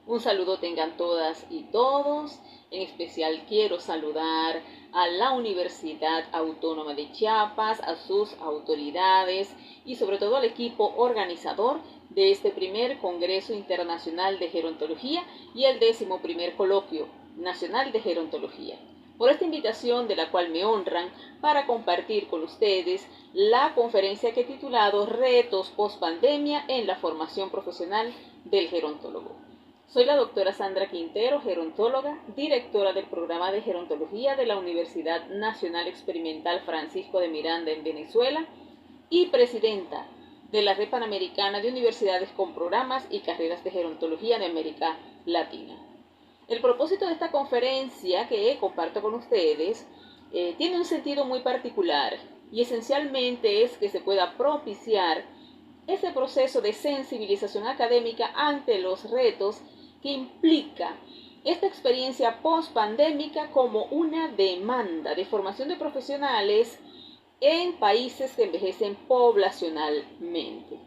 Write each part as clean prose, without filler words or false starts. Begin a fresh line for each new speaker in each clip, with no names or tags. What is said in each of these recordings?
Un saludo tengan todas y todos. En especial quiero saludar a la Universidad Autónoma de Chiapas, a sus autoridades y sobre todo al equipo organizador de este primer Congreso Internacional de Gerontología y el 11º Coloquio Nacional de Gerontología, por esta invitación de la cual me honran para compartir con ustedes la conferencia que he titulado Retos post-pandemia en la formación profesional del gerontólogo. Soy la doctora Sandra Quintero, gerontóloga, directora del programa de gerontología de la Universidad Nacional Experimental Francisco de Miranda en Venezuela y presidenta de la Red Panamericana de Universidades con Programas y Carreras de Gerontología de América Latina. El propósito de esta conferencia que comparto con ustedes tiene un sentido muy particular y esencialmente es que se pueda propiciar ese proceso de sensibilización académica ante los retos que implica esta experiencia post-pandémica como una demanda de formación de profesionales en países que envejecen poblacionalmente.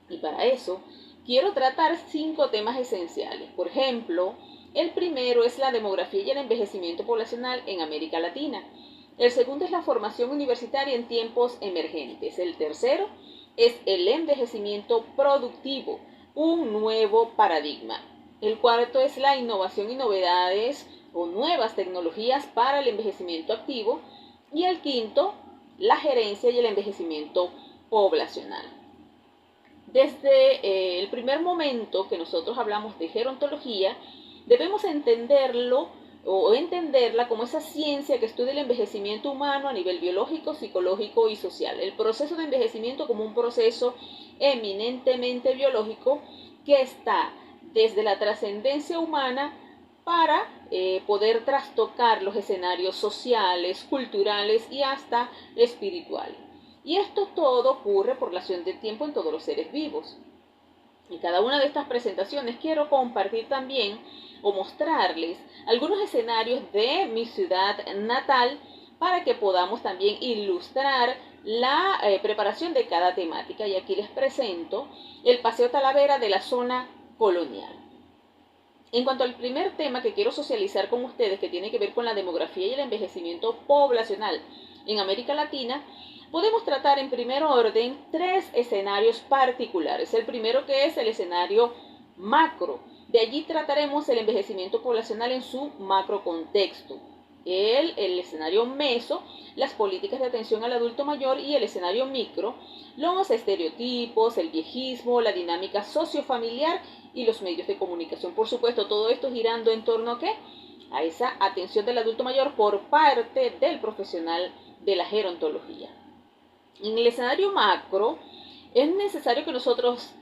Y para eso quiero tratar 5 temas esenciales. Por ejemplo, el primero es la demografía y el envejecimiento poblacional en América Latina. El segundo es la formación universitaria en tiempos emergentes. El tercero es el envejecimiento productivo, un nuevo paradigma. El cuarto es la innovación y novedades o nuevas tecnologías para el envejecimiento activo. Y el quinto, la gerencia y el envejecimiento poblacional. Desde el primer momento que nosotros hablamos de gerontología, debemos entenderla como esa ciencia que estudia el envejecimiento humano a nivel biológico, psicológico y social. El proceso de envejecimiento como un proceso eminentemente biológico que está desde la trascendencia humana para poder trastocar los escenarios sociales, culturales y hasta espirituales. Y esto todo ocurre por la acción del tiempo en todos los seres vivos. En cada una de estas presentaciones quiero compartir también o mostrarles algunos escenarios de mi ciudad natal para que podamos también ilustrar la preparación de cada temática. Y aquí les presento el Paseo Talavera de la zona colonial. En cuanto al primer tema que quiero socializar con ustedes, que tiene que ver con la demografía y el envejecimiento poblacional en América Latina, podemos tratar en primer orden 3 escenarios particulares. El primero, que es el escenario macro. De allí trataremos el envejecimiento poblacional en su macro contexto. El escenario meso, las políticas de atención al adulto mayor, y el escenario micro, los estereotipos, el viejismo, la dinámica sociofamiliar y los medios de comunicación. Por supuesto, todo esto girando en torno ¿a qué? A esa atención del adulto mayor por parte del profesional de la gerontología. En el escenario macro, es necesario que nosotros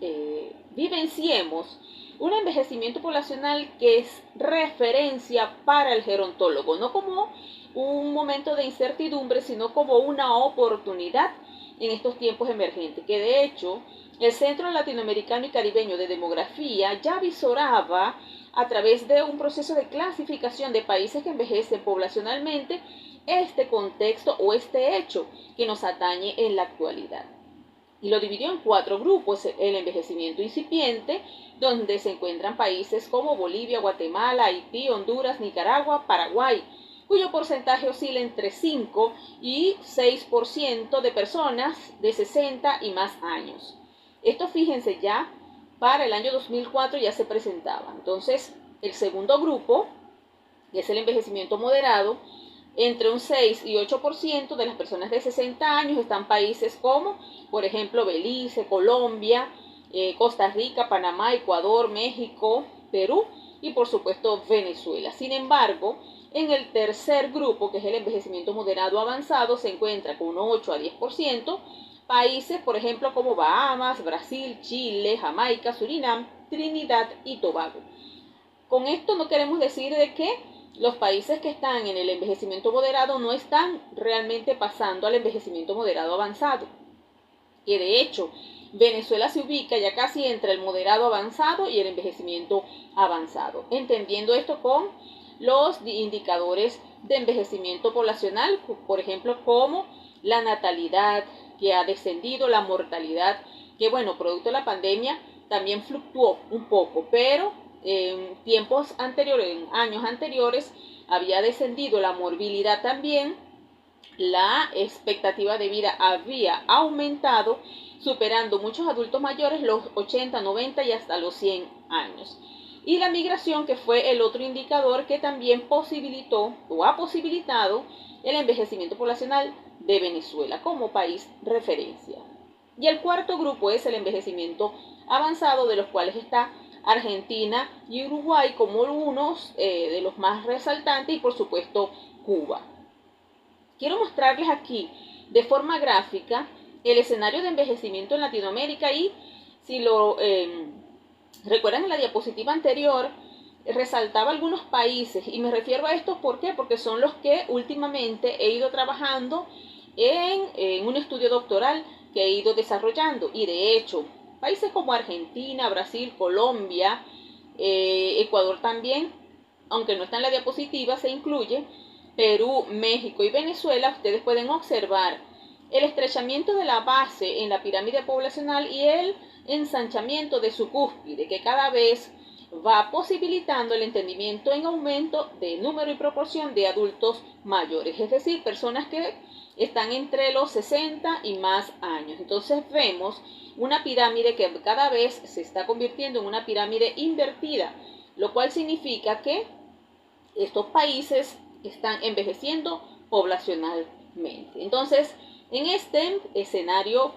vivenciemos un envejecimiento poblacional que es referencia para el gerontólogo, no como un momento de incertidumbre, sino como una oportunidad en estos tiempos emergentes, que de hecho el Centro Latinoamericano y Caribeño de Demografía ya visoraba a través de un proceso de clasificación de países que envejecen poblacionalmente este contexto o este hecho que nos atañe en la actualidad. Y lo dividió en 4 grupos: el envejecimiento incipiente, donde se encuentran países como Bolivia, Guatemala, Haití, Honduras, Nicaragua, Paraguay, cuyo porcentaje oscila entre 5 y 6% de personas de 60 y más años. Esto, fíjense, ya para el año 2004 ya se presentaba. Entonces, el segundo grupo, que es el envejecimiento moderado, entre un 6 y 8% de las personas de 60 años están países como, por ejemplo, Belice, Colombia, Costa Rica, Panamá, Ecuador, México, Perú y, por supuesto, Venezuela. Sin embargo, en el tercer grupo, que es el envejecimiento moderado avanzado, se encuentra con un 8 a 10% países, por ejemplo, como Bahamas, Brasil, Chile, Jamaica, Surinam, Trinidad y Tobago. Con esto no queremos decir de que los países que están en el envejecimiento moderado no están realmente pasando al envejecimiento moderado avanzado. Que de hecho, Venezuela se ubica ya casi entre el moderado avanzado y el envejecimiento avanzado, entendiendo esto con los indicadores de envejecimiento poblacional, por ejemplo, como la natalidad, que ha descendido, la mortalidad, que bueno, producto de la pandemia también fluctuó un poco, pero en tiempos anteriores, en años anteriores, había descendido la morbilidad también, la expectativa de vida había aumentado, superando muchos adultos mayores los 80, 90 y hasta los 100 años. Y la migración, que fue el otro indicador que también posibilitó o ha posibilitado el envejecimiento poblacional de Venezuela como país referencia. Y el cuarto grupo es el envejecimiento avanzado, de los cuales está Argentina y Uruguay como unos de los más resaltantes, y por supuesto Cuba. Quiero mostrarles aquí de forma gráfica el escenario de envejecimiento en Latinoamérica, y si lo recuerdan, en la diapositiva anterior resaltaba algunos países, y me refiero a estos ¿por qué? Porque son los que últimamente he ido trabajando en un estudio doctoral que he ido desarrollando. Y de hecho, países como Argentina, Brasil, Colombia, Ecuador también, aunque no está en la diapositiva, se incluye, Perú, México y Venezuela, ustedes pueden observar el estrechamiento de la base en la pirámide poblacional y el ensanchamiento de su cúspide, que cada vez va posibilitando el entendimiento en aumento de número y proporción de adultos mayores, es decir, personas que están entre los 60 y más años. Entonces vemos una pirámide que cada vez se está convirtiendo en una pirámide invertida, lo cual significa que estos países están envejeciendo poblacionalmente. Entonces, en este escenario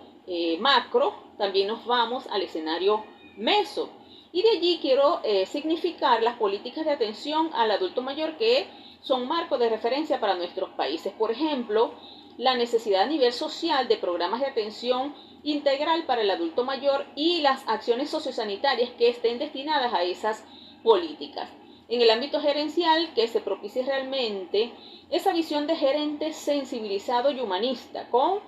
macro, también nos vamos al escenario meso. Y de allí quiero significar las políticas de atención al adulto mayor que son marcos de referencia para nuestros países. Por ejemplo, la necesidad a nivel social de programas de atención integral para el adulto mayor y las acciones sociosanitarias que estén destinadas a esas políticas. En el ámbito gerencial, que se propicie realmente esa visión de gerente sensibilizado y humanista con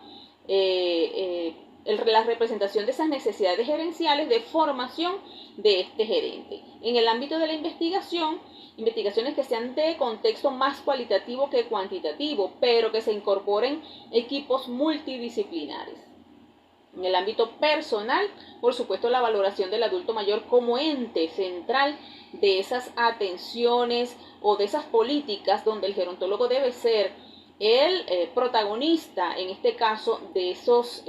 la representación de esas necesidades gerenciales de formación de este gerente. En el ámbito de la investigación, investigaciones que sean de contexto más cualitativo que cuantitativo, pero que se incorporen equipos multidisciplinares. En el ámbito personal, por supuesto, la valoración del adulto mayor como ente central de esas atenciones o de esas políticas, donde el gerontólogo debe ser el protagonista, en este caso, de esos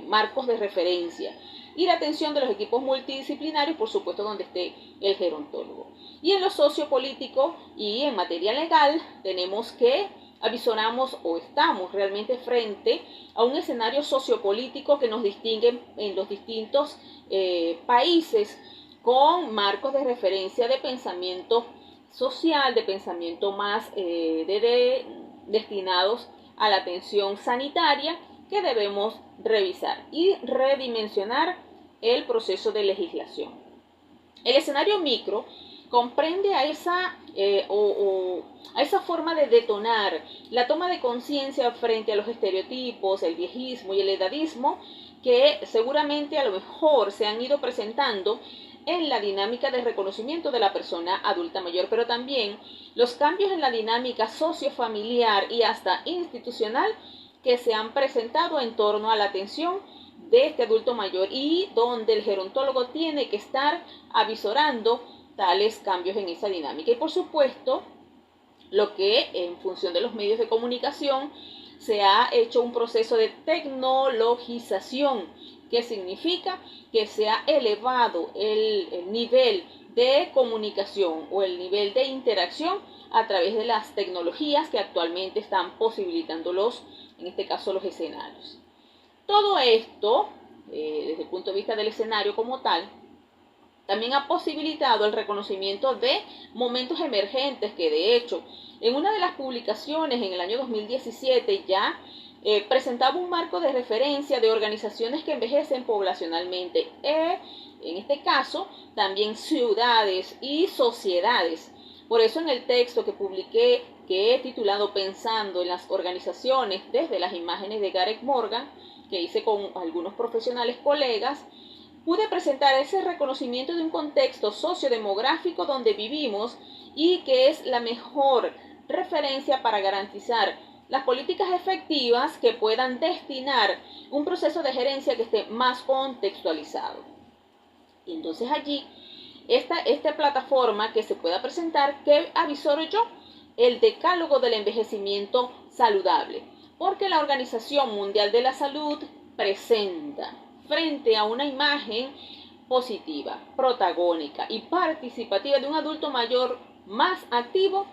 marcos de referencia. Y la atención de los equipos multidisciplinarios, por supuesto, donde esté el gerontólogo. Y en lo sociopolítico y en materia legal, tenemos que avisoramos o estamos realmente frente a un escenario sociopolítico que nos distingue en los distintos países, con marcos de referencia de pensamiento social, de pensamiento más destinados a la atención sanitaria, que debemos revisar y redimensionar el proceso de legislación. El escenario micro comprende a esa forma de detonar la toma de conciencia frente a los estereotipos, el viejismo y el edadismo, que seguramente a lo mejor se han ido presentando en la dinámica de reconocimiento de la persona adulta mayor, pero también los cambios en la dinámica sociofamiliar y hasta institucional que se han presentado en torno a la atención de este adulto mayor, y donde el gerontólogo tiene que estar avisorando tales cambios en esa dinámica. Y por supuesto, lo que en función de los medios de comunicación se ha hecho un proceso de tecnologización, que significa que se ha elevado el nivel de comunicación o el nivel de interacción a través de las tecnologías que actualmente están posibilitando en este caso, los escenarios. Todo esto, desde el punto de vista del escenario como tal, también ha posibilitado el reconocimiento de momentos emergentes que, de hecho, en una de las publicaciones en el año 2017 ya presentaba un marco de referencia de organizaciones que envejecen poblacionalmente, en este caso también ciudades y sociedades. Por eso en el texto que publiqué, que he titulado Pensando en las organizaciones desde las imágenes de Gareth Morgan, que hice con algunos profesionales colegas, pude presentar ese reconocimiento de un contexto sociodemográfico donde vivimos y que es la mejor referencia para garantizar las políticas efectivas que puedan destinar un proceso de gerencia que esté más contextualizado. Y entonces allí esta plataforma que se pueda presentar, ¿qué avisoro yo? El decálogo del envejecimiento saludable, porque la Organización Mundial de la Salud presenta frente a una imagen positiva, protagónica y participativa de un adulto mayor más activo,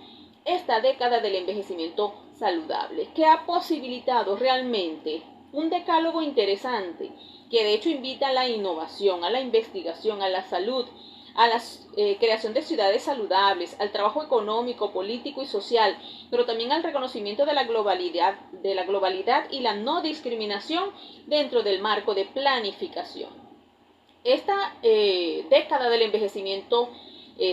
esta década del envejecimiento saludable, que ha posibilitado realmente un decálogo interesante, que de hecho invita a la innovación, a la investigación, a la salud, a la creación de ciudades saludables, al trabajo económico, político y social, pero también al reconocimiento de la globalidad y la no discriminación dentro del marco de planificación. Esta década del envejecimiento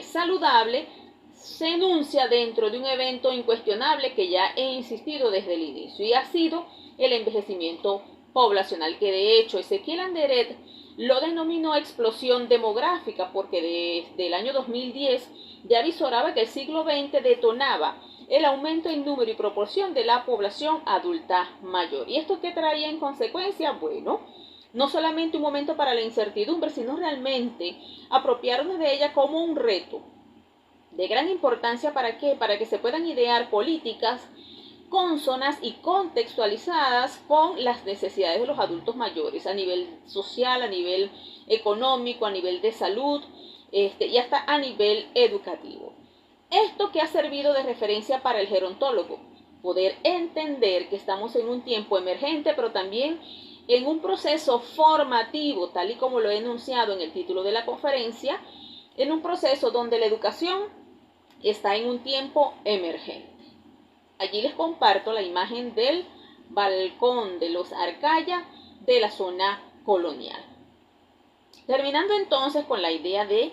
saludable se enuncia dentro de un evento incuestionable que ya he insistido desde el inicio, y ha sido el envejecimiento poblacional, que de hecho Ezequiel Underet lo denominó explosión demográfica, porque desde el año 2010 ya visoraba que el siglo XX detonaba el aumento en número y proporción de la población adulta mayor. ¿Y esto qué traía en consecuencia? Bueno, no solamente un momento para la incertidumbre, sino realmente apropiarnos de ella como un reto de gran importancia. ¿Para qué? Para que se puedan idear políticas cónsonas y contextualizadas con las necesidades de los adultos mayores a nivel social, a nivel económico, a nivel de salud y hasta a nivel educativo. Esto que ha servido de referencia para el gerontólogo, poder entender que estamos en un tiempo emergente, pero también en un proceso formativo, tal y como lo he enunciado en el título de la conferencia, en un proceso donde la educación está en un tiempo emergente. Allí les comparto la imagen del balcón de los Arcaya de la zona colonial. Terminando entonces con la idea de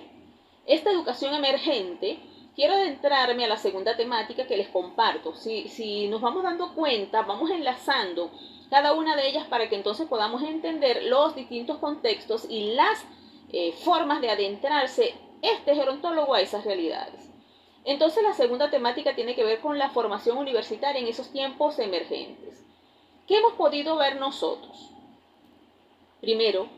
esta educación emergente, quiero adentrarme a la segunda temática que les comparto. Si nos vamos dando cuenta, vamos enlazando cada una de ellas para que entonces podamos entender los distintos contextos y las formas de adentrarse este gerontólogo a esas realidades. Entonces la segunda temática tiene que ver con la formación universitaria en esos tiempos emergentes. ¿Qué hemos podido ver nosotros? Primero,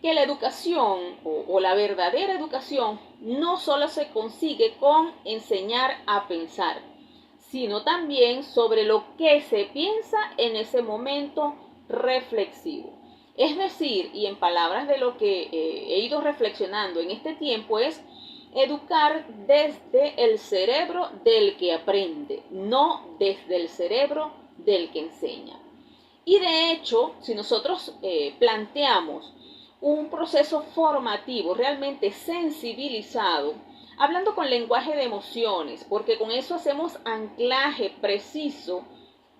que la educación o la verdadera educación no solo se consigue con enseñar a pensar, sino también sobre lo que se piensa en ese momento reflexivo. Es decir, y en palabras de lo que he ido reflexionando en este tiempo, es educar desde el cerebro del que aprende, no desde el cerebro del que enseña. Y de hecho, si nosotros planteamos un proceso formativo realmente sensibilizado, hablando con lenguaje de emociones, porque con eso hacemos anclaje preciso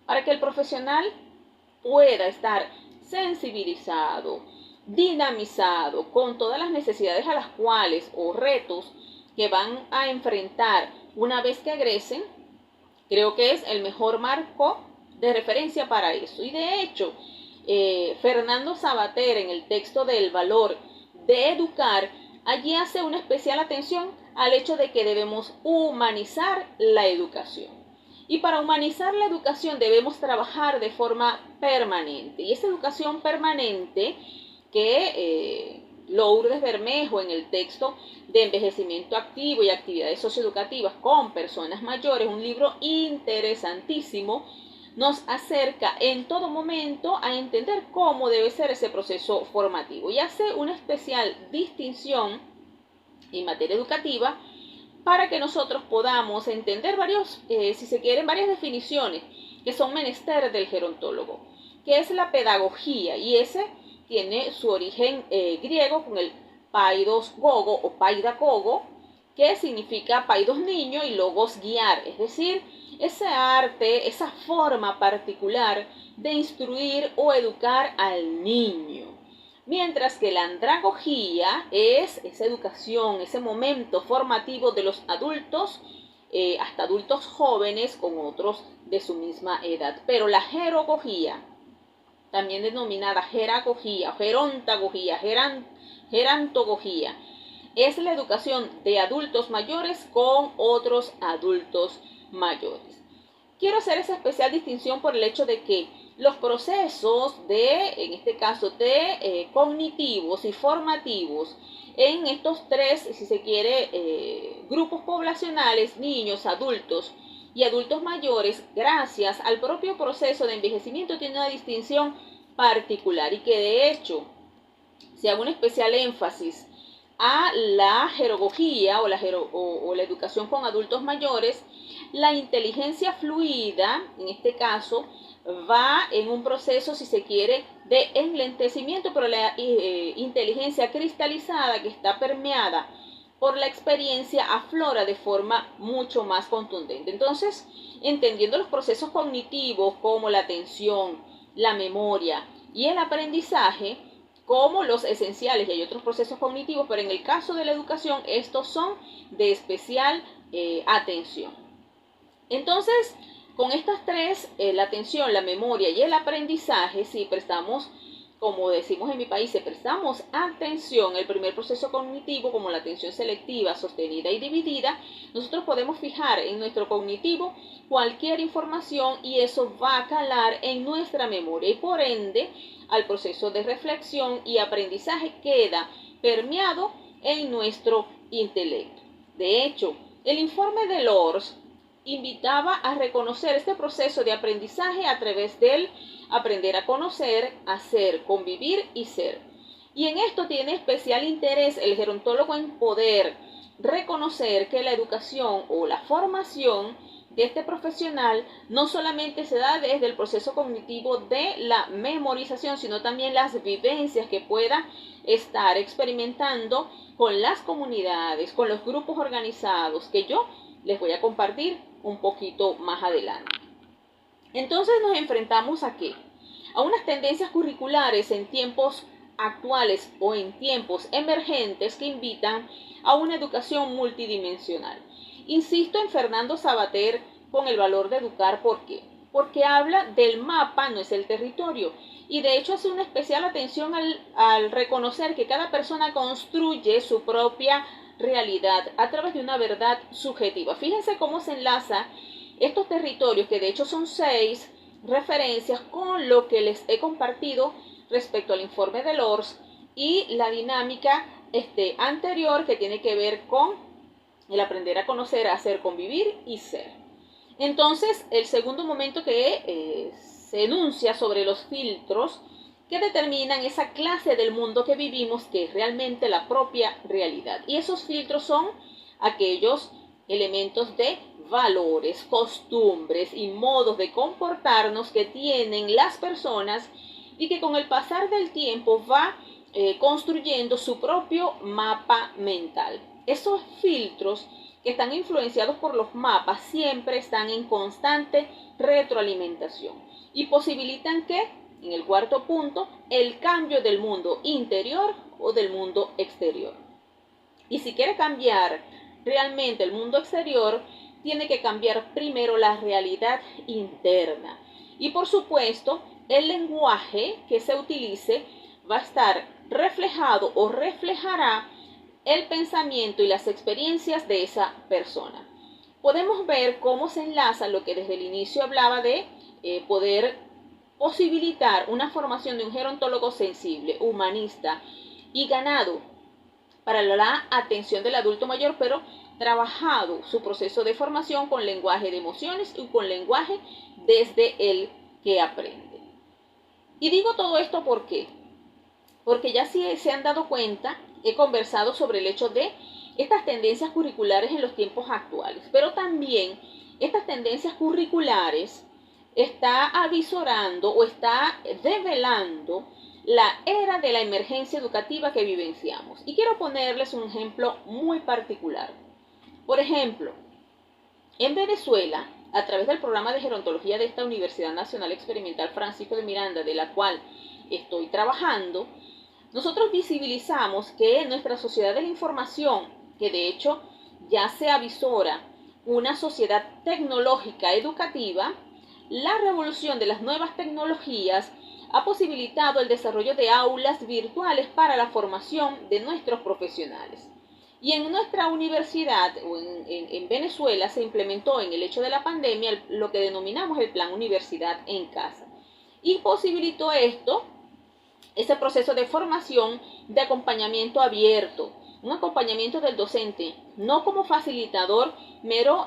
para que el profesional pueda estar sensibilizado, dinamizado con todas las necesidades a las cuales o retos que van a enfrentar una vez que egresen, creo que es el mejor marco de referencia para eso. Y de hecho, Fernando Sabater, en el texto del valor de educar, allí hace una especial atención al hecho de que debemos humanizar la educación. Y para humanizar la educación debemos trabajar de forma permanente. Y esa educación permanente que Lourdes Bermejo, en el texto de envejecimiento activo y actividades socioeducativas con personas mayores, un libro interesantísimo, nos acerca en todo momento a entender cómo debe ser ese proceso formativo, y hace una especial distinción en materia educativa para que nosotros podamos entender si se quieren, varias definiciones que son menester del gerontólogo, que es la pedagogía, y ese tiene su origen griego con el paidos gogo o paidagogo, que significa paidos niño y logos guiar, es decir, ese arte, esa forma particular de instruir o educar al niño. Mientras que la andragogía es esa educación, ese momento formativo de los adultos, hasta adultos jóvenes con otros de su misma edad. Pero la gerogogía, también denominada geragogía, gerontagogía, gerantogogía, es la educación de adultos mayores con otros adultos mayores. Quiero hacer esa especial distinción por el hecho de que los procesos en este caso, cognitivos y formativos en estos tres, si se quiere, grupos poblacionales, niños, adultos y adultos mayores, gracias al propio proceso de envejecimiento, tiene una distinción particular y que de hecho se haga un especial énfasis a la jerogogía o la educación con adultos mayores. La inteligencia fluida, en este caso, va en un proceso, si se quiere, de enlentecimiento, pero la inteligencia cristalizada que está permeada por la experiencia aflora de forma mucho más contundente. Entonces, entendiendo los procesos cognitivos como la atención, la memoria y el aprendizaje como los esenciales, y hay otros procesos cognitivos, pero en el caso de la educación estos son de especial atención. Entonces, con estas tres, la atención, la memoria y el aprendizaje, si prestamos, como decimos en mi país, si prestamos atención, el primer proceso cognitivo, como la atención selectiva, sostenida y dividida, nosotros podemos fijar en nuestro cognitivo cualquier información y eso va a calar en nuestra memoria y por ende al proceso de reflexión y aprendizaje queda permeado en nuestro intelecto. De hecho, el informe de Lors invitaba a reconocer este proceso de aprendizaje a través del aprender a conocer, hacer, convivir y ser. Y en esto tiene especial interés el gerontólogo en poder reconocer que la educación o la formación de este profesional no solamente se da desde el proceso cognitivo de la memorización, sino también las vivencias que pueda estar experimentando con las comunidades, con los grupos organizados, que yo les voy a compartir un poquito más adelante. Entonces nos enfrentamos ¿a qué? A unas tendencias curriculares en tiempos actuales o en tiempos emergentes que invitan a una educación multidimensional. Insisto en Fernando Sabater con el valor de educar, ¿por qué? Porque habla del mapa, no es el territorio, y de hecho hace una especial atención al reconocer que cada persona construye su propia realidad a través de una verdad subjetiva. Fíjense cómo se enlaza estos territorios, que de hecho son 6 referencias, con lo que les he compartido respecto al informe de Lors y la dinámica anterior que tiene que ver con el aprender a conocer, a hacer, convivir y ser. Entonces, el segundo momento que se enuncia sobre los filtros que determinan esa clase del mundo que vivimos, que es realmente la propia realidad. Y esos filtros son aquellos elementos de valores, costumbres y modos de comportarnos que tienen las personas y que con el pasar del tiempo va construyendo su propio mapa mental. Esos filtros que están influenciados por los mapas siempre están en constante retroalimentación y posibilitan que, en el cuarto punto, el cambio del mundo interior o del mundo exterior. Y si quiere cambiar realmente el mundo exterior, tiene que cambiar primero la realidad interna. Y por supuesto, el lenguaje que se utilice va a estar reflejado o reflejará el pensamiento y las experiencias de esa persona. Podemos ver cómo se enlaza lo que desde el inicio hablaba de poder posibilitar una formación de un gerontólogo sensible, humanista y ganado para la atención del adulto mayor, pero trabajado su proceso de formación con lenguaje de emociones y con lenguaje desde el que aprende. Y digo todo esto ¿por qué? Porque ya si se han dado cuenta, he conversado sobre el hecho de estas tendencias curriculares en los tiempos actuales, pero también estas tendencias curriculares está avisorando o está develando la era de la emergencia educativa que vivenciamos. Y quiero ponerles un ejemplo muy particular. Por ejemplo, en Venezuela, a través del programa de gerontología de esta Universidad Nacional Experimental Francisco de Miranda, de la cual estoy trabajando, nosotros visibilizamos que en nuestra sociedad de la información, que de hecho ya se avisora una sociedad tecnológica educativa, la revolución de las nuevas tecnologías ha posibilitado el desarrollo de aulas virtuales para la formación de nuestros profesionales. Y en nuestra universidad, o en Venezuela, se implementó en el hecho de la pandemia lo que denominamos el Plan Universidad en Casa. y posibilitó esto, ese proceso de formación de acompañamiento abierto, un acompañamiento del docente, no como facilitador, mero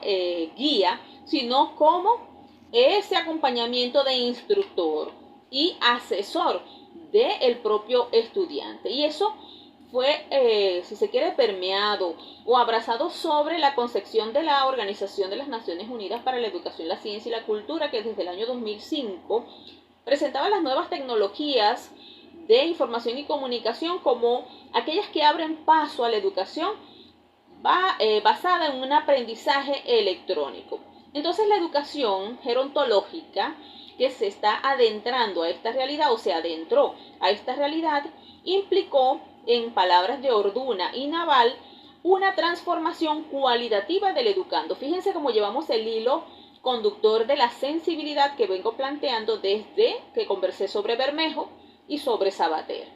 guía, sino como ese acompañamiento de instructor y asesor del propio estudiante. Y eso fue, si se quiere, permeado o abrazado sobre la concepción de la Organización de las Naciones Unidas para la Educación, la Ciencia y la Cultura, que desde el año 2005 presentaba las nuevas tecnologías de información y comunicación como aquellas que abren paso a la educación basada en un aprendizaje electrónico. Entonces la educación gerontológica que se está adentrando a esta realidad o se adentró a esta realidad implicó, en palabras de Orduna y Naval, una transformación cualitativa del educando. Fíjense cómo llevamos el hilo conductor de la sensibilidad que vengo planteando desde que conversé sobre Bermejo y sobre Sabater.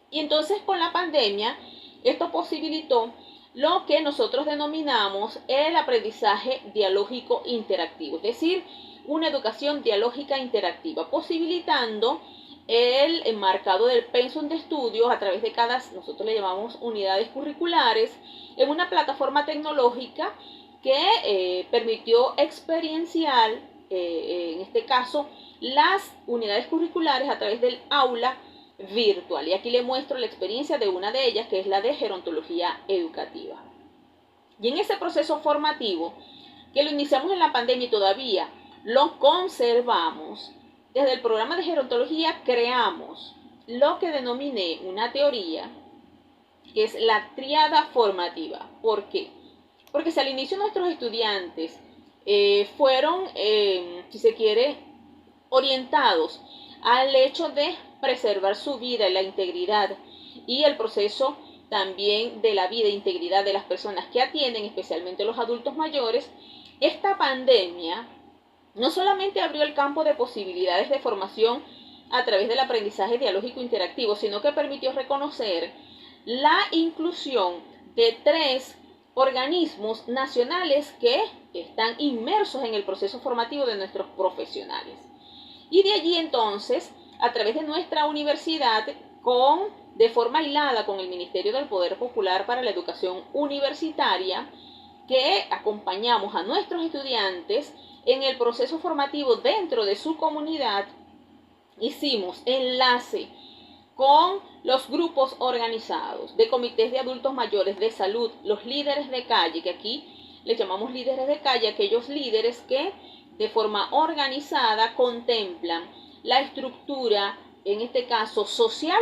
Y entonces con la pandemia esto posibilitó lo que nosotros denominamos el aprendizaje dialógico interactivo, es decir, una educación dialógica interactiva, posibilitando el enmarcado del pensum de estudios a través de nosotros le llamamos unidades curriculares, en una plataforma tecnológica que permitió experienciar, en este caso, las unidades curriculares a través del aula virtual. Y aquí le muestro la experiencia de una de ellas, que es la de gerontología educativa. Y en ese proceso formativo, que lo iniciamos en la pandemia y todavía lo conservamos, desde el programa de gerontología creamos lo que denominé una teoría, que es la tríada formativa. ¿Por qué? Porque si al inicio nuestros estudiantes fueron, si se quiere, orientados al hecho de preservar su vida y la integridad y el proceso también de la vida e integridad de las personas que atienden, especialmente los adultos mayores, esta pandemia no solamente abrió el campo de posibilidades de formación a través del aprendizaje dialógico interactivo, sino que permitió reconocer la inclusión de 3 organismos nacionales que están inmersos en el proceso formativo de nuestros profesionales. Y de allí entonces, a través de nuestra universidad, de forma hilada con el Ministerio del Poder Popular para la Educación Universitaria, que acompañamos a nuestros estudiantes en el proceso formativo dentro de su comunidad, hicimos enlace con los grupos organizados de comités de adultos mayores de salud, los líderes de calle, que aquí les llamamos líderes de calle, aquellos líderes que de forma organizada contemplan la estructura, en este caso social,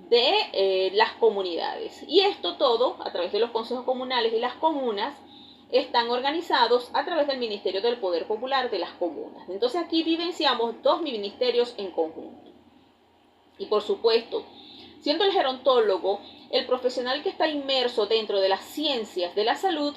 de las comunidades. Y esto todo, a través de los consejos comunales y las comunas, están organizados a través del Ministerio del Poder Popular de las comunas. Entonces aquí vivenciamos 2 ministerios en conjunto. Y por supuesto, siendo el gerontólogo el profesional que está inmerso dentro de las ciencias de la salud,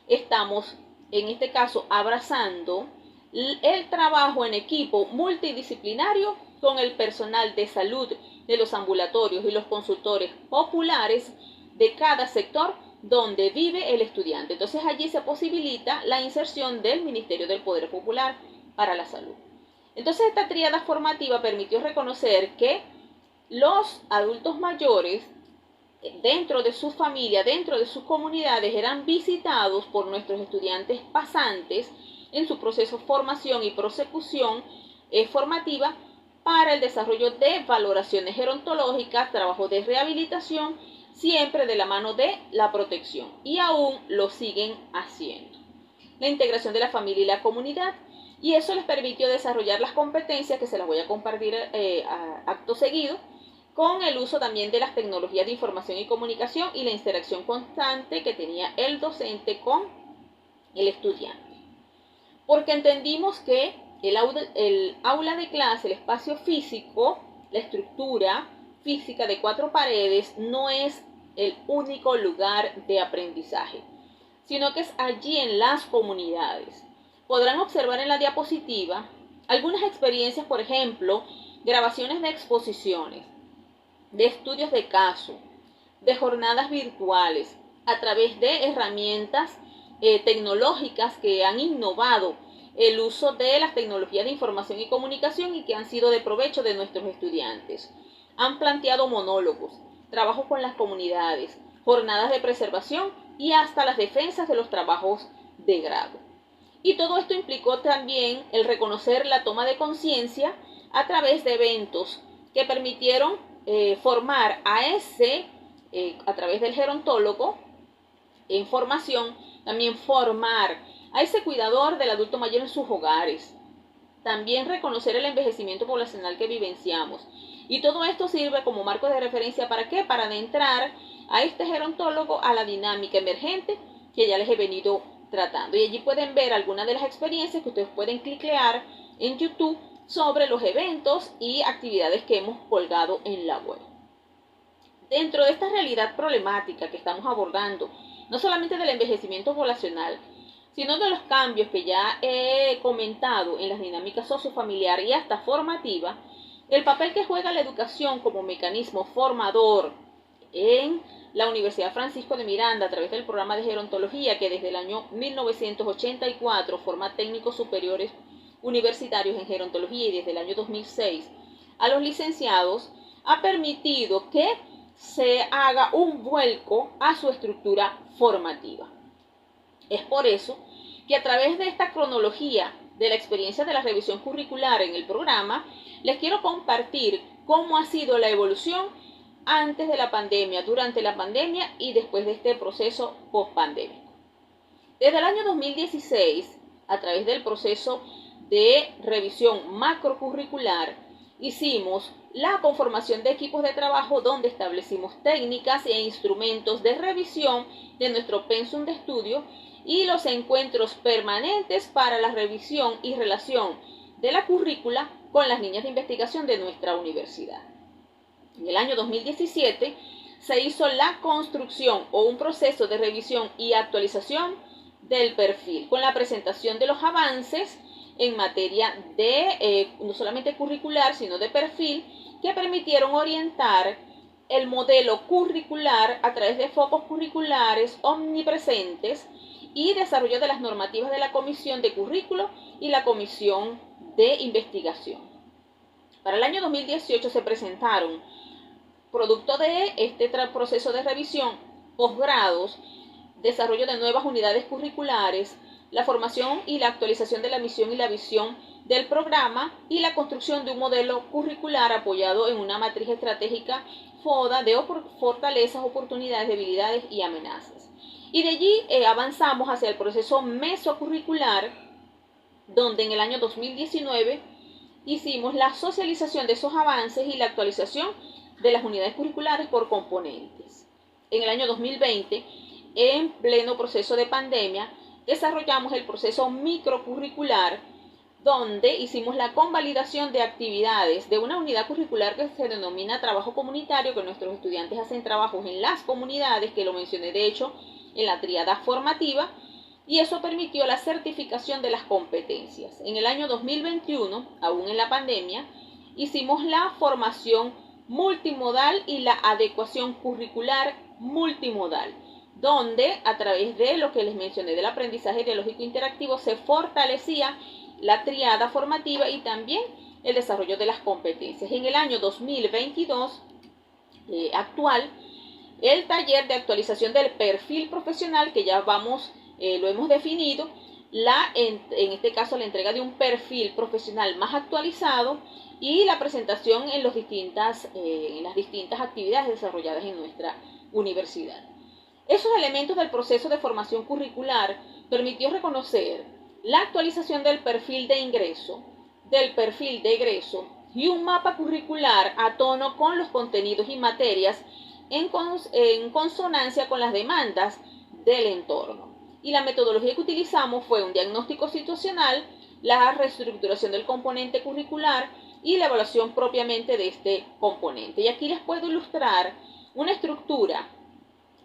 estamos en este caso abrazando el trabajo en equipo multidisciplinario con el personal de salud de los ambulatorios y los consultores populares de cada sector donde vive el estudiante. Entonces allí se posibilita la inserción del Ministerio del Poder Popular para la Salud. Entonces esta tríada formativa permitió reconocer que los adultos mayores dentro de su familia, dentro de sus comunidades, eran visitados por nuestros estudiantes pasantes en su proceso de formación y prosecución formativa para el desarrollo de valoraciones gerontológicas, trabajo de rehabilitación, siempre de la mano de la protección, y aún lo siguen haciendo. La integración de la familia y la comunidad, y eso les permitió desarrollar las competencias que se las voy a compartir acto seguido, con el uso también de las tecnologías de información y comunicación y la interacción constante que tenía el docente con el estudiante. Porque entendimos que el aula de clase, el espacio físico, la estructura física de 4 paredes no es el único lugar de aprendizaje, sino que es allí en las comunidades. Podrán observar en la diapositiva algunas experiencias, por ejemplo, grabaciones de exposiciones, de estudios de caso, de jornadas virtuales, a través de herramientas tecnológicas que han innovado el uso de las tecnologías de información y comunicación y que han sido de provecho de nuestros estudiantes. Han planteado monólogos, trabajos con las comunidades, jornadas de preservación y hasta las defensas de los trabajos de grado. Y todo esto implicó también el reconocer la toma de conciencia a través de eventos que permitieron formar a través del gerontólogo en formación, también formar a ese cuidador del adulto mayor en sus hogares, también reconocer el envejecimiento poblacional que vivenciamos. Y todo esto sirve como marco de referencia ¿para qué? Para adentrar a este gerontólogo a la dinámica emergente que ya les he venido tratando. Y allí pueden ver algunas de las experiencias que ustedes pueden cliquear en YouTube sobre los eventos y actividades que hemos colgado en la web. Dentro de esta realidad problemática que estamos abordando, no solamente del envejecimiento poblacional, sino de los cambios que ya he comentado en las dinámicas sociofamiliar y hasta formativa, el papel que juega la educación como mecanismo formador en la Universidad Francisco de Miranda a través del programa de gerontología que desde el año 1984 forma técnicos superiores universitarios en gerontología y desde el año 2006 a los licenciados, ha permitido que se haga un vuelco a su estructura formativa. Es por eso que a través de esta cronología de la experiencia de la revisión curricular en el programa, les quiero compartir cómo ha sido la evolución antes de la pandemia, durante la pandemia y después de este proceso post-pandémico. Desde el año 2016, a través del proceso de revisión macrocurricular, hicimos la conformación de equipos de trabajo donde establecimos técnicas e instrumentos de revisión de nuestro pensum de estudio y los encuentros permanentes para la revisión y relación de la currícula con las líneas de investigación de nuestra universidad. En el año 2017 se hizo la construcción o un proceso de revisión y actualización del perfil con la presentación de los avances en materia de no solamente curricular sino de perfil que permitieron orientar el modelo curricular a través de focos curriculares omnipresentes y desarrollo de las normativas de la Comisión de Currículo y la Comisión de Investigación. Para el año 2018 se presentaron, producto de este proceso de revisión, posgrados, desarrollo de nuevas unidades curriculares, la formación y la actualización de la misión y la visión del programa y la construcción de un modelo curricular apoyado en una matriz estratégica FODA de fortalezas, oportunidades, debilidades y amenazas. Y de allí avanzamos hacia el proceso mesocurricular, donde en el año 2019 hicimos la socialización de esos avances y la actualización de las unidades curriculares por componentes. En el año 2020, en pleno proceso de pandemia, desarrollamos el proceso microcurricular, donde hicimos la convalidación de actividades de una unidad curricular que se denomina trabajo comunitario, que nuestros estudiantes hacen trabajos en las comunidades, que lo mencioné de hecho en la tríada formativa, y eso permitió la certificación de las competencias. En el año 2021, aún en la pandemia, hicimos la formación multimodal y la adecuación curricular multimodal, donde a través de lo que les mencioné del aprendizaje dialógico interactivo se fortalecía la triada formativa y también el desarrollo de las competencias. En el año 2022 actual, el taller de actualización del perfil profesional, que ya lo hemos definido, en este caso la entrega de un perfil profesional más actualizado y la presentación en las distintas actividades desarrolladas en nuestra universidad. Esos elementos del proceso de formación curricular permitió reconocer la actualización del perfil de ingreso, del perfil de egreso y un mapa curricular a tono con los contenidos y materias en consonancia con las demandas del entorno. Y la metodología que utilizamos fue un diagnóstico situacional, la reestructuración del componente curricular y la evaluación propiamente de este componente. Y aquí les puedo ilustrar una estructura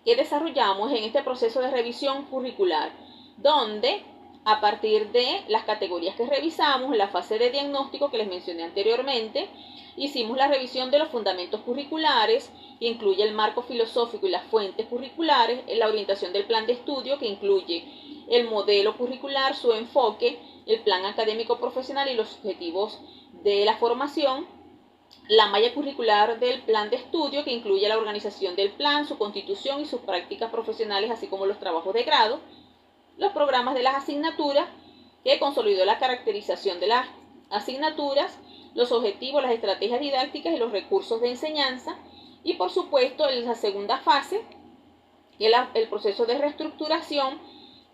que desarrollamos en este proceso de revisión curricular, donde a partir de las categorías que revisamos, la fase de diagnóstico que les mencioné anteriormente, hicimos la revisión de los fundamentos curriculares, que incluye el marco filosófico y las fuentes curriculares, la orientación del plan de estudio, que incluye el modelo curricular, su enfoque el plan académico profesional y los objetivos de la formación, la malla curricular del plan de estudio, que incluye la organización del plan, su constitución y sus prácticas profesionales, así como los trabajos de grado, los programas de las asignaturas, que consolidó la caracterización de las asignaturas, los objetivos, las estrategias didácticas y los recursos de enseñanza, y por supuesto en la segunda fase, el proceso de reestructuración,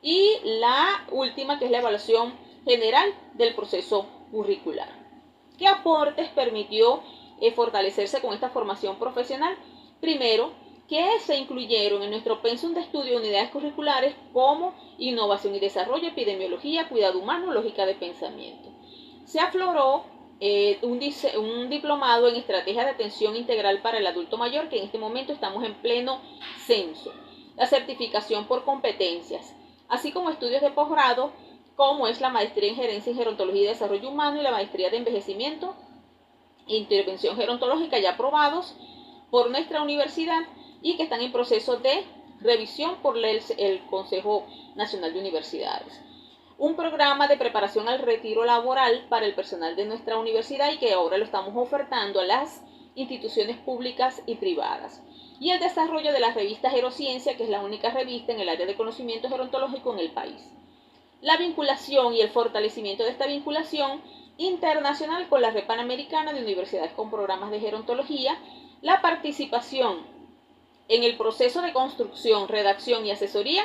y la última, que es la evaluación general del proceso curricular. ¿Qué aportes permitió fortalecerse con esta formación profesional? Primero, que se incluyeron en nuestro pensum de estudio unidades curriculares como innovación y desarrollo, epidemiología, cuidado humano, lógica de pensamiento. Se afloró un diplomado en estrategia de atención integral para el adulto mayor, que en este momento estamos en pleno censo. La certificación por competencias, así como estudios de posgrado, como es la maestría en gerencia en gerontología y desarrollo humano y la maestría de envejecimiento e intervención gerontológica, ya aprobados por nuestra universidad y que están en proceso de revisión por el Consejo Nacional de Universidades. Un programa de preparación al retiro laboral para el personal de nuestra universidad y que ahora lo estamos ofertando a las instituciones públicas y privadas. Y el desarrollo de la revista Gerociencia, que es la única revista en el área de conocimiento gerontológico en el país. La vinculación y el fortalecimiento de esta vinculación internacional con la Red Panamericana de Universidades con Programas de Gerontología, la participación en el proceso de construcción, redacción y asesoría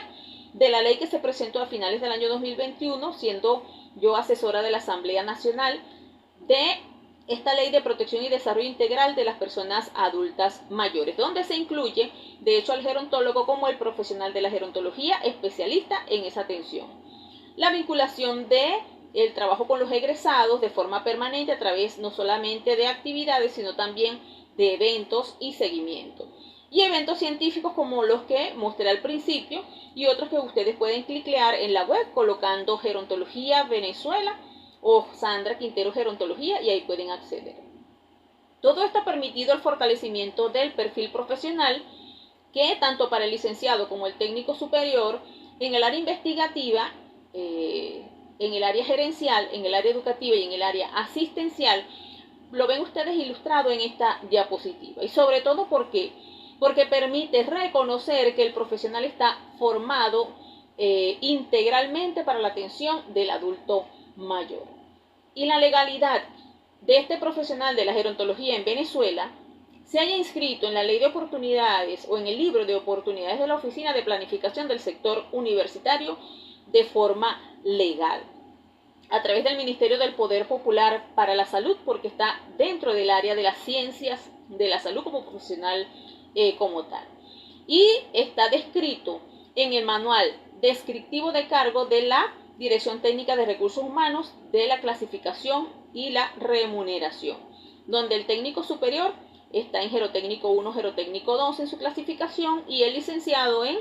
de la ley que se presentó a finales del año 2021, siendo yo asesora de la Asamblea Nacional de esta ley de protección y desarrollo integral de las personas adultas mayores, donde se incluye, de hecho, al gerontólogo como el profesional de la gerontología especialista en esa atención. La vinculación del trabajo con los egresados de forma permanente a través no solamente de actividades, sino también de eventos y seguimiento. Y eventos científicos como los que mostré al principio y otros que ustedes pueden cliquear en la web colocando Gerontología Venezuela o Sandra Quintero Gerontología y ahí pueden acceder. Todo esto ha permitido el fortalecimiento del perfil profesional que tanto para el licenciado como el técnico superior en el área investigativa, en el área gerencial, en el área educativa y en el área asistencial, lo ven ustedes ilustrado en esta diapositiva. Y sobre todo porque permite reconocer que el profesional está formado integralmente para la atención del adulto mayor. Y la legalidad de este profesional de la gerontología en Venezuela se haya inscrito en la Ley de Oportunidades o en el Libro de Oportunidades de la Oficina de Planificación del Sector Universitario de forma legal, a través del Ministerio del Poder Popular para la Salud, porque está dentro del área de las ciencias de la salud como profesional como tal. Y está descrito en el manual descriptivo de cargo de la Dirección Técnica de Recursos Humanos de la clasificación y la remuneración, donde el técnico superior está en gerotécnico 1, gerotécnico 2 en su clasificación y el licenciado en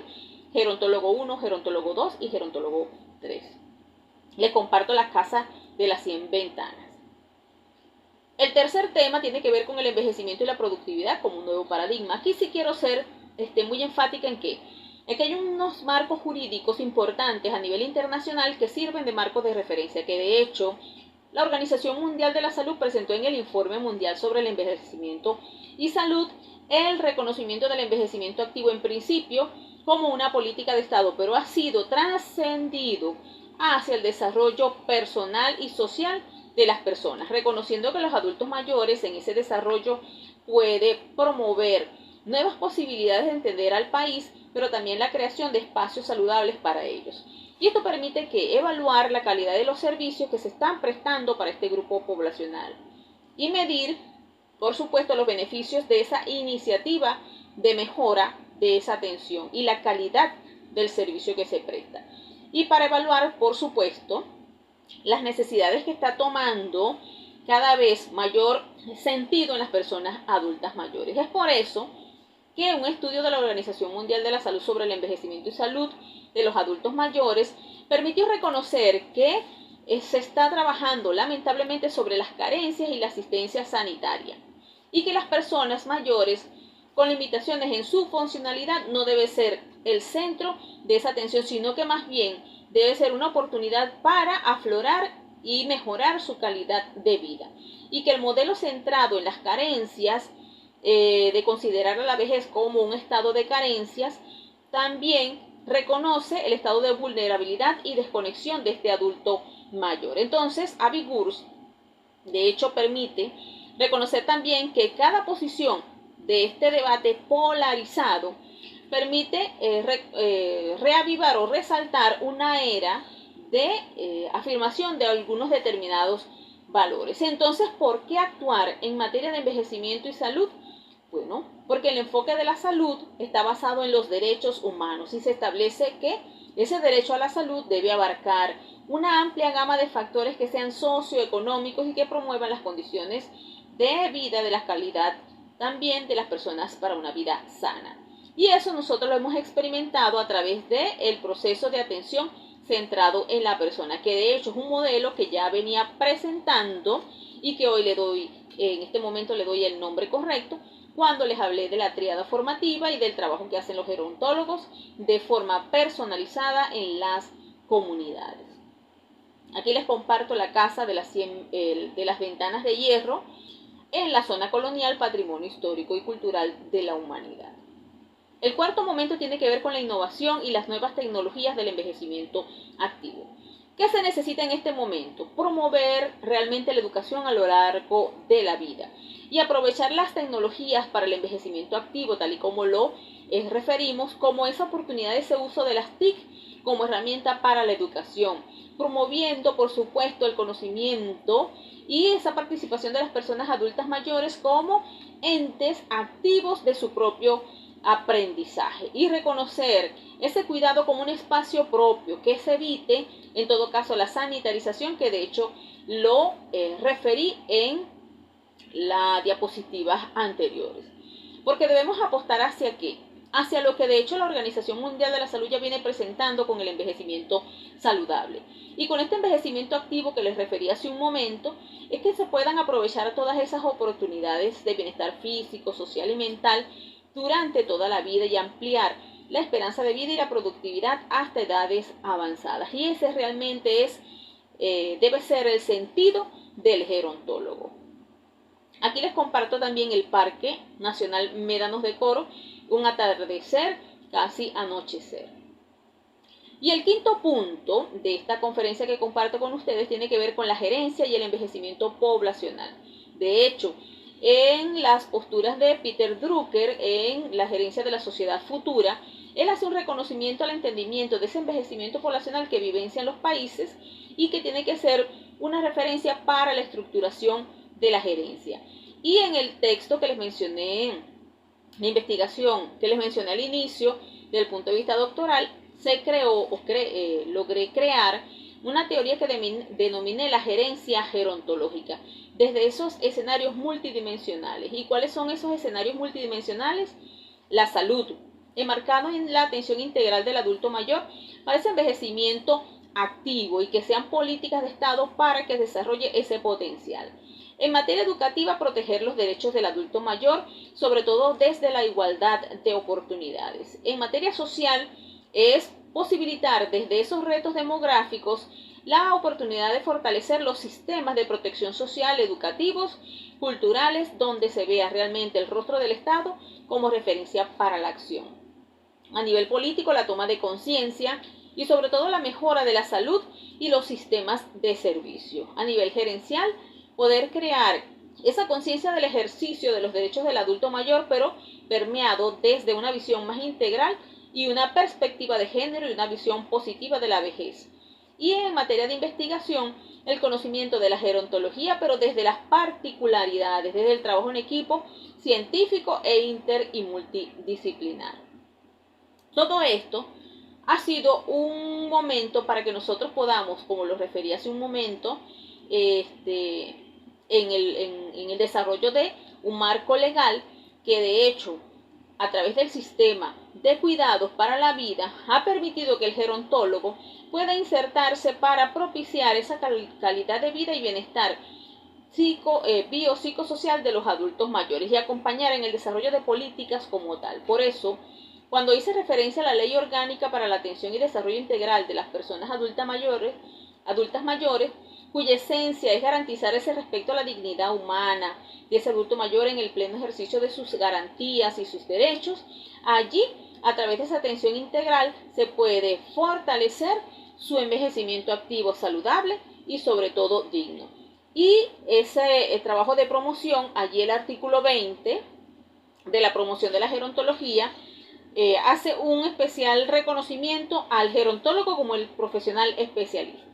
gerontólogo 1, gerontólogo 2 y gerontólogo 3. Les comparto la casa de las 100 ventanas. El tercer tema tiene que ver con el envejecimiento y la productividad como un nuevo paradigma. Aquí sí quiero ser muy enfática en que hay unos marcos jurídicos importantes a nivel internacional que sirven de marcos de referencia, que de hecho la Organización Mundial de la Salud presentó en el Informe Mundial sobre el Envejecimiento y Salud el reconocimiento del envejecimiento activo en principio como una política de Estado, pero ha sido trascendido hacia el desarrollo personal y social de las personas, reconociendo que los adultos mayores en ese desarrollo puede promover nuevas posibilidades de entender al país, pero también la creación de espacios saludables para ellos. Y esto permite evaluar la calidad de los servicios que se están prestando para este grupo poblacional y medir, por supuesto, los beneficios de esa iniciativa de mejora de esa atención y la calidad del servicio que se presta. Y para evaluar, por supuesto, las necesidades que está tomando cada vez mayor sentido en las personas adultas mayores. Es por eso que un estudio de la Organización Mundial de la Salud sobre el envejecimiento y salud de los adultos mayores permitió reconocer que se está trabajando lamentablemente sobre las carencias y la asistencia sanitaria y que las personas mayores con limitaciones en su funcionalidad no debe ser el centro de esa atención, sino que más bien debe ser una oportunidad para aflorar y mejorar su calidad de vida. Y que el modelo centrado en las carencias, de considerar a la vejez como un estado de carencias, también reconoce el estado de vulnerabilidad y desconexión de este adulto mayor. Entonces, Abigurs, de hecho, permite reconocer también que cada posición de este debate polarizado permite reavivar o resaltar una era de afirmación de algunos determinados valores. Entonces, ¿por qué actuar en materia de envejecimiento y salud? Bueno, porque el enfoque de la salud está basado en los derechos humanos y se establece que ese derecho a la salud debe abarcar una amplia gama de factores que sean socioeconómicos y que promuevan las condiciones de vida, de la calidad también de las personas para una vida sana. Y eso nosotros lo hemos experimentado a través del proceso de atención centrado en la persona, que de hecho es un modelo que ya venía presentando y que hoy en este momento le doy el nombre correcto, cuando les hablé de la tríada formativa y del trabajo que hacen los gerontólogos de forma personalizada en las comunidades. Aquí les comparto la casa de las ventanas de hierro en la zona colonial, patrimonio histórico y cultural de la humanidad. El cuarto momento tiene que ver con la innovación y las nuevas tecnologías del envejecimiento activo. ¿Qué se necesita en este momento? Promover realmente la educación a lo largo de la vida y aprovechar las tecnologías para el envejecimiento activo, tal y como lo referimos, como esa oportunidad de ese uso de las TIC como herramienta para la educación, promoviendo, por supuesto, el conocimiento y esa participación de las personas adultas mayores como entes activos de su propio aprendizaje y reconocer ese cuidado como un espacio propio, que se evite en todo caso la sanitarización, que de hecho lo referí en las diapositivas anteriores. Porque debemos apostar hacia qué, hacia lo que de hecho la Organización Mundial de la Salud ya viene presentando con el envejecimiento saludable. Y con este envejecimiento activo que les referí hace un momento, es que se puedan aprovechar todas esas oportunidades de bienestar físico, social y mental durante toda la vida y ampliar la esperanza de vida y la productividad hasta edades avanzadas. Y ese realmente debe ser el sentido del gerontólogo. Aquí les comparto también el Parque Nacional Médanos de Coro, un atardecer casi anochecer. Y el quinto punto de esta conferencia que comparto con ustedes tiene que ver con la gerencia y el envejecimiento poblacional. De hecho, en las posturas de Peter Drucker, en la gerencia de la sociedad futura, él hace un reconocimiento al entendimiento de ese envejecimiento poblacional que vivencian los países y que tiene que ser una referencia para la estructuración de la gerencia. Y en el texto que les mencioné, la investigación que les mencioné al inicio, desde el punto de vista doctoral, se creó logré crear una teoría que denominé la gerencia gerontológica, desde esos escenarios multidimensionales. ¿Y cuáles son esos escenarios multidimensionales? La salud, enmarcado en la atención integral del adulto mayor para ese envejecimiento activo y que sean políticas de Estado para que desarrolle ese potencial. En materia educativa, proteger los derechos del adulto mayor, sobre todo desde la igualdad de oportunidades. En materia social, es posibilitar desde esos retos demográficos la oportunidad de fortalecer los sistemas de protección social, educativos, culturales, donde se vea realmente el rostro del Estado como referencia para la acción. A nivel político, la toma de conciencia y sobre todo la mejora de la salud y los sistemas de servicio. A nivel gerencial, poder crear esa conciencia del ejercicio de los derechos del adulto mayor, pero permeado desde una visión más integral y una perspectiva de género y una visión positiva de la vejez. Y en materia de investigación, el conocimiento de la gerontología, pero desde las particularidades, desde el trabajo en equipo científico e inter y multidisciplinar. Todo esto ha sido un momento para que nosotros podamos, como lo referí hace un momento, en el desarrollo de un marco legal que de hecho a través del sistema de cuidados para la vida ha permitido que el gerontólogo pueda insertarse para propiciar esa calidad de vida y bienestar biopsicosocial de los adultos mayores y acompañar en el desarrollo de políticas como tal. Por eso Cuando hice referencia a la Ley Orgánica para la Atención y Desarrollo Integral de las Personas Adultas Mayores, cuya esencia es garantizar ese respeto a la dignidad humana de ese adulto mayor en el pleno ejercicio de sus garantías y sus derechos, allí, a través de esa atención integral, se puede fortalecer su envejecimiento activo, saludable y sobre todo digno. Y ese trabajo de promoción, allí el artículo 20 de la promoción de la gerontología, hace un especial reconocimiento al gerontólogo como el profesional especialista.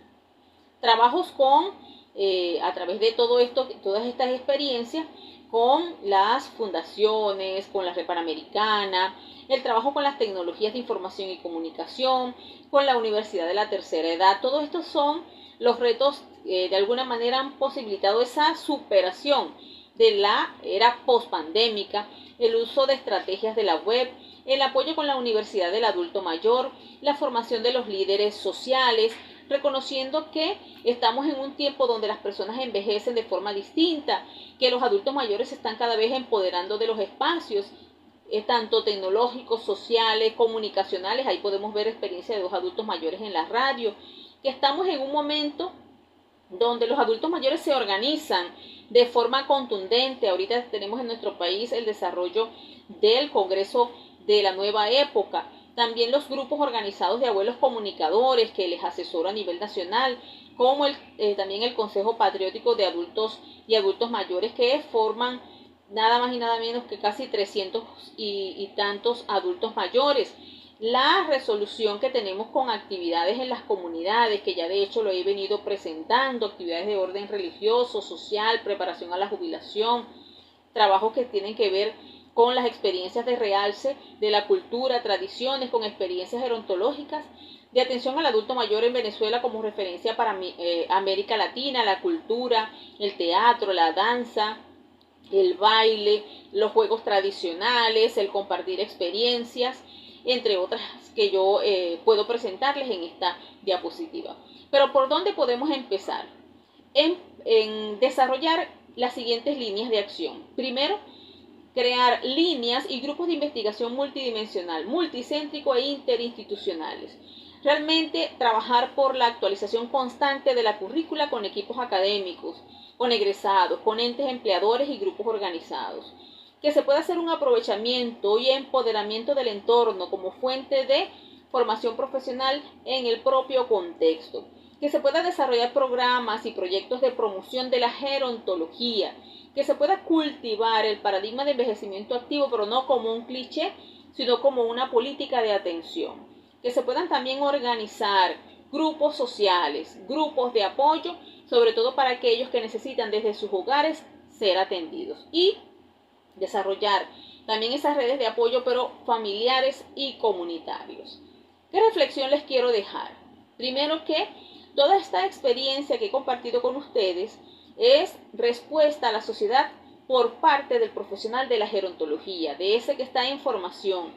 Trabajos a través de todo esto, todas estas experiencias, con las fundaciones, con la Red Panamericana, el trabajo con las tecnologías de información y comunicación, con la Universidad de la Tercera Edad. Todos estos son los retos de alguna manera han posibilitado esa superación de la era pospandémica, el uso de estrategias de la web, el apoyo con la Universidad del Adulto Mayor, la formación de los líderes sociales, reconociendo que estamos en un tiempo donde las personas envejecen de forma distinta, que los adultos mayores se están cada vez empoderando de los espacios, tanto tecnológicos, sociales, comunicacionales. Ahí podemos ver experiencia de los adultos mayores en la radio, que estamos en un momento donde los adultos mayores se organizan de forma contundente. Ahorita tenemos en nuestro país el desarrollo del Congreso de la Nueva Época, también los grupos organizados de abuelos comunicadores que les asesoro a nivel nacional, como también el Consejo Patriótico de Adultos y Adultos Mayores, que forman nada más y nada menos que casi 300 y tantos adultos mayores. La resolución que tenemos con actividades en las comunidades, que ya de hecho lo he venido presentando, actividades de orden religioso, social, preparación a la jubilación, trabajos que tienen que ver con las experiencias de realce de la cultura, tradiciones, con experiencias gerontológicas, de atención al adulto mayor en Venezuela como referencia para América Latina, la cultura, el teatro, la danza, el baile, los juegos tradicionales, el compartir experiencias, entre otras que yo puedo presentarles en esta diapositiva. Pero ¿por dónde podemos empezar? En desarrollar las siguientes líneas de acción. Primero, crear líneas y grupos de investigación multidimensional, multicéntrico e interinstitucionales. Realmente trabajar por la actualización constante de la currícula con equipos académicos, con egresados, con entes empleadores y grupos organizados. Que se pueda hacer un aprovechamiento y empoderamiento del entorno como fuente de formación profesional en el propio contexto. Que se pueda desarrollar programas y proyectos de promoción de la gerontología. Que se pueda cultivar el paradigma de envejecimiento activo, pero no como un cliché, sino como una política de atención. Que se puedan también organizar grupos sociales, grupos de apoyo, sobre todo para aquellos que necesitan desde sus hogares ser atendidos. Y desarrollar también esas redes de apoyo, pero familiares y comunitarios. ¿Qué reflexión les quiero dejar? Primero, que toda esta experiencia que he compartido con ustedes es respuesta a la sociedad por parte del profesional de la gerontología, de ese que está en formación,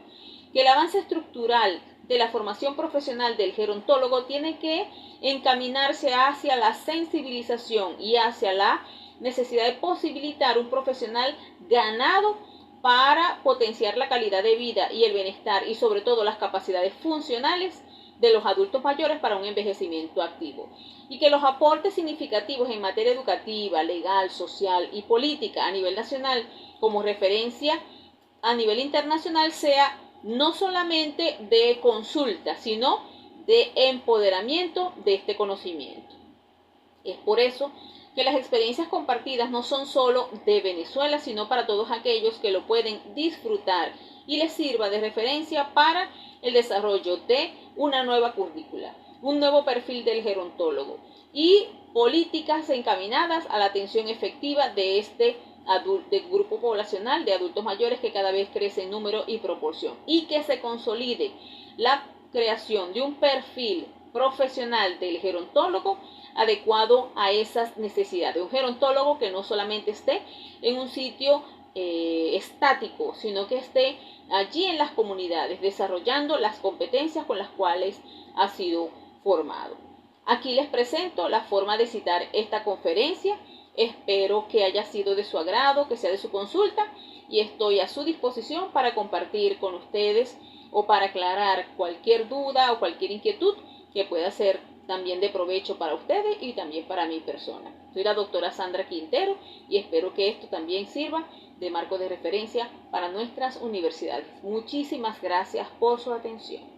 que el avance estructural de la formación profesional del gerontólogo tiene que encaminarse hacia la sensibilización y hacia la necesidad de posibilitar un profesional ganado para potenciar la calidad de vida y el bienestar y sobre todo las capacidades funcionales de los adultos mayores para un envejecimiento activo. Y que los aportes significativos en materia educativa, legal, social y política a nivel nacional como referencia a nivel internacional sea no solamente de consulta, sino de empoderamiento de este conocimiento. Es por eso que las experiencias compartidas no son solo de Venezuela, sino para todos aquellos que lo pueden disfrutar y les sirva de referencia para el desarrollo de una nueva currícula, un nuevo perfil del gerontólogo y políticas encaminadas a la atención efectiva de este grupo poblacional de adultos mayores que cada vez crece en número y proporción, y que se consolide la creación de un perfil profesional del gerontólogo adecuado a esas necesidades. Un gerontólogo que no solamente esté en un sitio estático, sino que esté allí en las comunidades desarrollando las competencias con las cuales ha sido formado. Aquí les presento la forma de citar esta conferencia. Espero que haya sido de su agrado, que sea de su consulta, y estoy a su disposición para compartir con ustedes o para aclarar cualquier duda o cualquier inquietud que pueda ser también de provecho para ustedes y también para mi persona. Soy la doctora Sandra Quintero y espero que esto también sirva de marco de referencia para nuestras universidades. Muchísimas gracias por su atención.